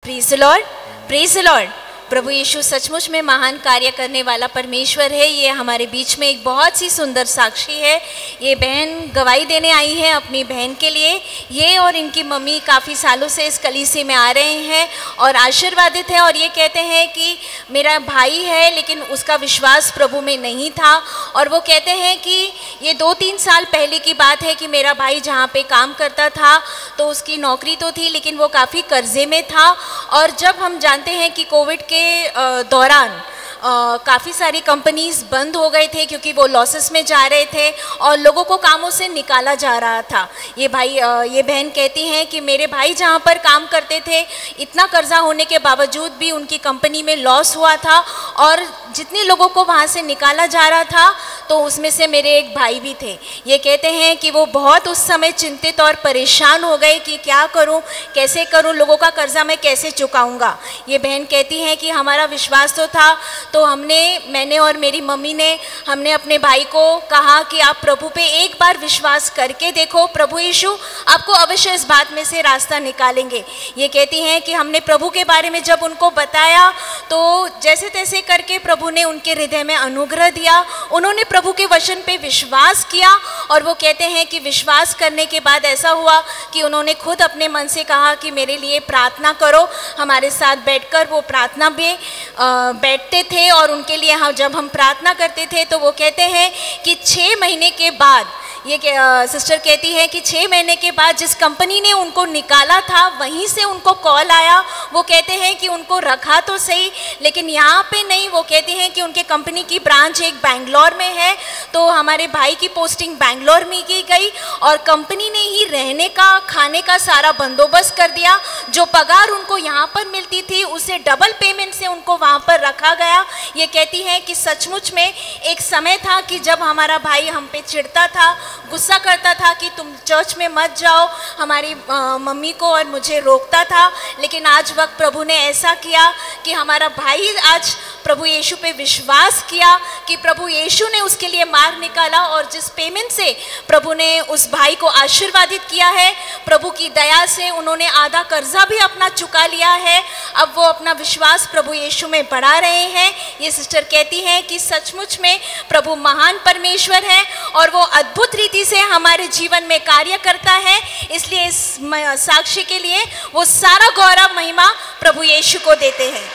Praise the Lord, praise the Lord. प्रभु यीशु सचमुच में महान कार्य करने वाला परमेश्वर है। ये हमारे बीच में एक बहुत सी सुंदर साक्षी है। ये बहन गवाही देने आई है अपनी बहन के लिए। ये और इनकी मम्मी काफ़ी सालों से इस कलीसिया में आ रहे हैं और आशीर्वादित है, और ये कहते हैं कि मेरा भाई है लेकिन उसका विश्वास प्रभु में नहीं था। और वो कहते हैं कि ये 2-3 साल पहले की बात है कि मेरा भाई जहाँ पे काम करता था तो उसकी नौकरी तो थी लेकिन वो काफ़ी कर्जे में था। और जब हम जानते हैं कि कोविड के दौरान काफ़ी सारी कंपनीज़ बंद हो गए थे क्योंकि वो लॉसेस में जा रहे थे और लोगों को कामों से निकाला जा रहा था। ये बहन कहती हैं कि मेरे भाई जहाँ पर काम करते थे इतना कर्जा होने के बावजूद भी उनकी कंपनी में लॉस हुआ था और जितने लोगों को वहाँ से निकाला जा रहा था तो उसमें से मेरे एक भाई भी थे। ये कहते हैं कि वो बहुत उस समय चिंतित और परेशान हो गए कि क्या करूं, कैसे करूं, लोगों का कर्जा मैं कैसे चुकाऊंगा। ये बहन कहती हैं कि हमारा विश्वास तो था, तो मैंने और मेरी मम्मी ने हमने अपने भाई को कहा कि आप प्रभु पे एक बार विश्वास करके देखो, प्रभु यीशु आपको अवश्य इस बात में से रास्ता निकालेंगे। ये कहती हैं कि हमने प्रभु के बारे में जब उनको बताया तो जैसे तैसे करके प्रभु ने उनके हृदय में अनुग्रह दिया। उन्होंने प्रभु के वचन पे विश्वास किया और वो कहते हैं कि विश्वास करने के बाद ऐसा हुआ कि उन्होंने खुद अपने मन से कहा कि मेरे लिए प्रार्थना करो। हमारे साथ बैठकर वो प्रार्थना में बैठते थे और उनके लिए जब हम प्रार्थना करते थे तो वो कहते हैं कि 6 महीने के बाद, ये सिस्टर कहती है कि 6 महीने के बाद जिस कंपनी ने उनको निकाला था वहीं से उनको कॉल आया। वो कहते हैं कि उनको रखा तो सही लेकिन यहाँ पे नहीं। वो कहते हैं कि उनके कंपनी की ब्रांच एक बैंगलोर में है, तो हमारे भाई की पोस्टिंग बैंगलोर में की गई और कंपनी ने ही रहने का, खाने का सारा बंदोबस्त कर दिया। जो पगार उनको यहाँ पर मिलती थी उससे डबल पेमेंट से उनको वहाँ पर रखा गया। ये कहती हैं कि सचमुच में एक समय था कि जब हमारा भाई हम पे चिढ़ता था, गुस्सा करता था कि तुम चर्च में मत जाओ, हमारी मम्मी को और मुझे रोकता था, लेकिन आज वक्त प्रभु ने ऐसा किया कि हमारा भाई आज प्रभु यीशु पे विश्वास किया कि प्रभु यीशु ने उसके लिए मार्ग निकाला और जिस पेमेंट से प्रभु ने उस भाई को आशीर्वादित किया है, प्रभु की दया से उन्होंने आधा कर्जा भी अपना चुका लिया है। अब वो अपना विश्वास प्रभु यीशु में बढ़ा रहे हैं। ये सिस्टर कहती हैं कि सचमुच में प्रभु महान परमेश्वर है और वो अद्भुत रीति से हमारे जीवन में कार्य करता है। इसलिए इस साक्षी के लिए वो सारा गौरव महिमा प्रभु यीशु को देते हैं।